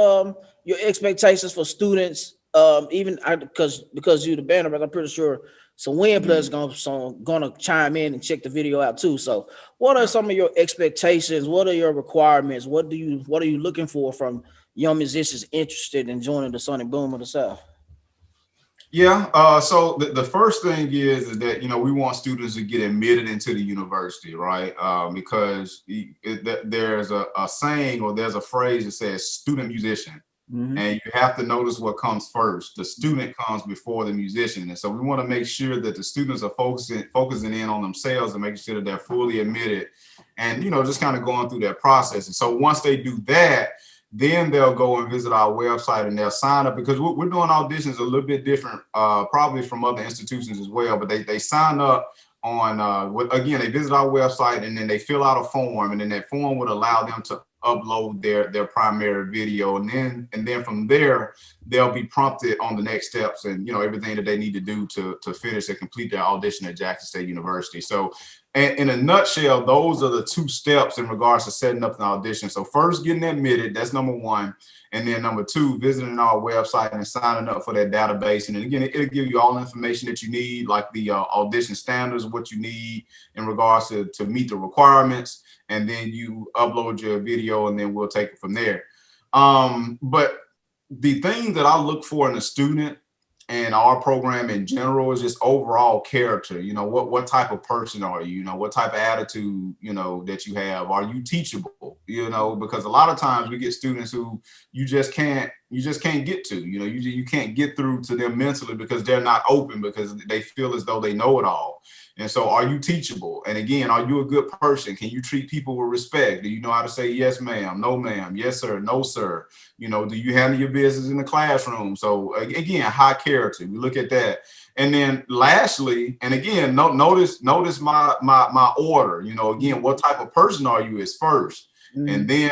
your expectations for students. Because you're the banner, I'm pretty sure some win players gonna chime in and check the video out too. So, what are some of your expectations? What are your requirements? What are you looking for from young musicians interested in joining the Sonic Boom of the South? Yeah. So the first thing is that we want students to get admitted into the university, right? Because there's a saying or there's a phrase that says student musician. And you have to notice what comes first. The student comes before the musician. And so we want to make sure that the students are focusing in on themselves and making sure that they're fully admitted and, just kind of going through that process. And so once they do that, then they'll go and visit our website and they'll sign up, because we're doing auditions a little bit different, probably from other institutions as well. But they sign up on, again, they visit our website and then they fill out a form, and then that form would allow them to upload their primary video, and then from there they'll be prompted on the next steps and everything that they need to do to finish and complete their audition at Jackson State University. So in a nutshell, those are the two steps in regards to setting up an audition. So first, getting admitted, that's number one. And then number two, visiting our website and signing up for that database. And then again, it'll give you all the information that you need, like the audition standards, what you need in regards to meet the requirements. And then you upload your video and then we'll take it from there. But the thing that I look for in a student and our program in general is just overall character. What type of person are you? What type of attitude, that you have? Are you teachable? Because a lot of times we get students who you just can't get to, you can't get through to them mentally because they're not open, because they feel as though they know it all. And so are you teachable? And again, are you a good person? Can you treat people with respect? Do you know how to say yes, ma'am, no, ma'am, yes, sir, no, sir? Do you handle your business in the classroom? So again, high character, we look at that. And then lastly, and again, notice my order, again, what type of person are you is first. And then,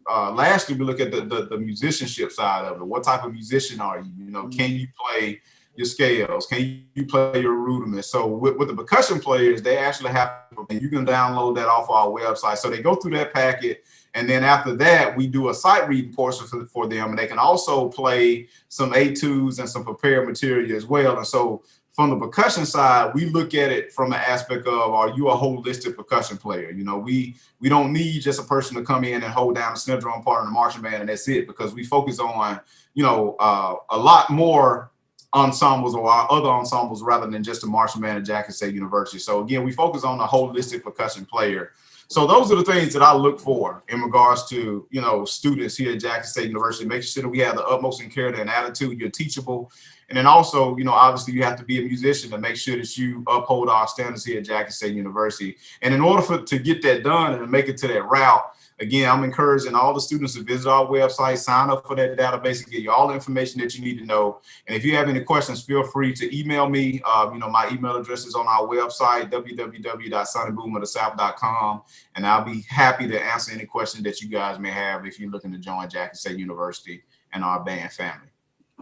lastly, we look at the musicianship side of it. What type of musician are you? Can you play your scales? Can you play your rudiments? So with the percussion players, they actually have, and you can download that off our website. So they go through that packet. And then after that, we do a sight reading portion for them. And they can also play some etudes and some prepared material as well. And so from the percussion side, we look at it from an aspect of, are you a holistic percussion player? We don't need just a person to come in and hold down the snare drum part of the marching band and that's it, because we focus on, a lot more ensembles or our other ensembles rather than just the marching band at Jackson State University. So again, we focus on a holistic percussion player. So those are the things that I look for in regards to, you know, students here at Jackson State University, making sure that we have the utmost in character and attitude, you're teachable. And then also, you know, obviously you have to be a musician to make sure that you uphold our standards here at Jackson State University. And in order to get that done and to make it to that route, again, I'm encouraging all the students to visit our website, sign up for that database, and get you all the information that you need to know. And if you have any questions, feel free to email me. You know, my email address is on our website, www.sonnyboomerthesouth.com, and I'll be happy to answer any questions that you guys may have if you're looking to join Jackson State University and our band family.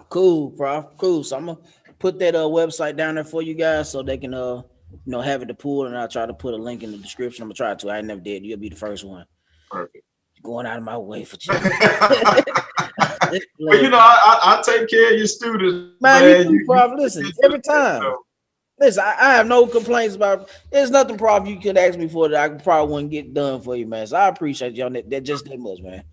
Cool, Prof. Cool. So I'm gonna put that website down there for you guys so they can you know, have it to pull, and I'll try to put a link in the description. I'm gonna try to. I never did. You'll be the first one. Perfect. Going out of my way for you. But you know, I take care of your students. Man, you Prof. Listen, every time. Listen, I have no complaints about. There's nothing, Prof, you could ask me for that I probably wouldn't get done for you, man. So I appreciate you on that just that much, man.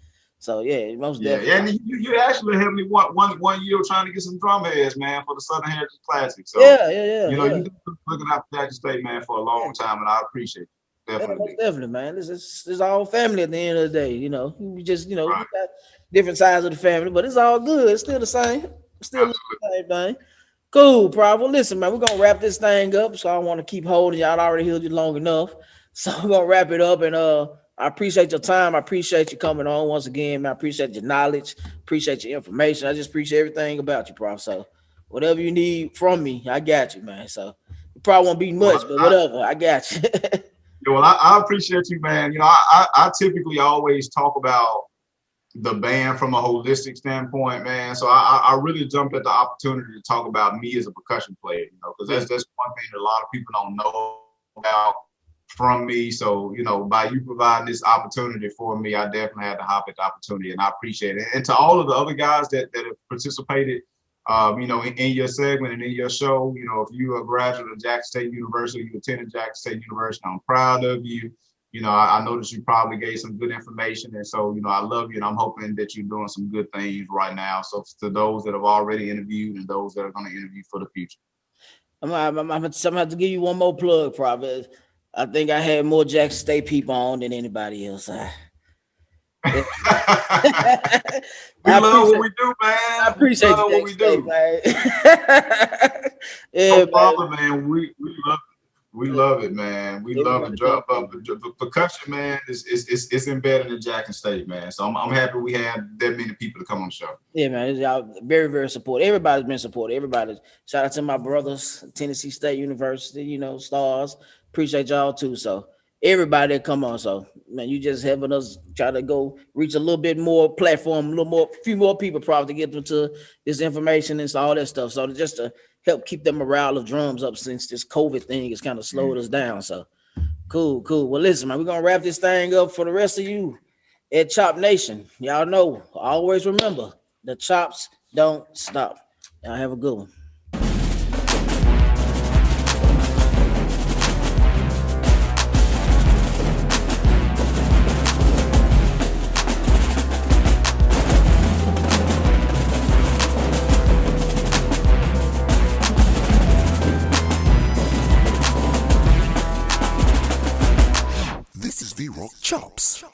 So yeah, most definitely. Yeah, and you actually helped me one year trying to get some drum heads, man, for the Southern Heritage Classic. So yeah. You know, you've been looking out for Jackson State, man, for a long time, and I appreciate it. Definitely. Yeah, definitely, man. It's all family at the end of the day. You know, we just, you know, Right. we got different sides of the family, but it's all good. It's still the same. Still the same thing. Cool, Prof. Well, listen, man, we're gonna wrap this thing up. So I don't want to keep holding y'all. I already held you long enough. So we're gonna wrap it up. And I appreciate your time. I appreciate you coming on once again, man. I appreciate your knowledge, appreciate your information. I just appreciate everything about you, Prof. So whatever you need from me, I got you, man. So it probably won't be much, but whatever, I got you. Yeah, well, I appreciate you, man. You know, I typically always talk about the band from a holistic standpoint, man. So I really jumped at the opportunity to talk about me as a percussion player, you know, because that's one thing that a lot of people don't know about from me. So, you know, by you providing this opportunity for me, I definitely had to hop at the opportunity, and I appreciate it. And to all of the other guys that have participated, you know, in your segment and in your show, you know, if you're a graduate of Jackson State University, you attended Jackson State University, I'm proud of you. You know, I know that you probably gave some good information. And so, you know, I love you, and I'm hoping that you're doing some good things right now. So to those that have already interviewed and those that are going to interview for the future. I'm gonna have to give you one more plug, probably. I think I had more Jackson State people on than anybody else. We love what we do, man. I appreciate what we do, man. Yeah, no problem, man. We love it. We love it, man. We love it. The percussion, man, it's embedded in Jackson State, man. So I'm happy we had that many people to come on the show. Yeah, man. Y'all very, very supportive. Everybody's been supportive. Everybody. Shout out to my brothers, Tennessee State University, you know, Stars. Appreciate y'all too. So everybody that come on. So man, you just having us try to go reach a little bit more platform, few more people probably to get them to this information and all that stuff. So just to help keep the morale of drums up, since this COVID thing has kind of slowed us down. So cool. Well, listen, man, we're gonna wrap this thing up. For the rest of you at Chop Nation, y'all know, always remember, the chops don't stop. Y'all have a good one. This is VRoc Chops.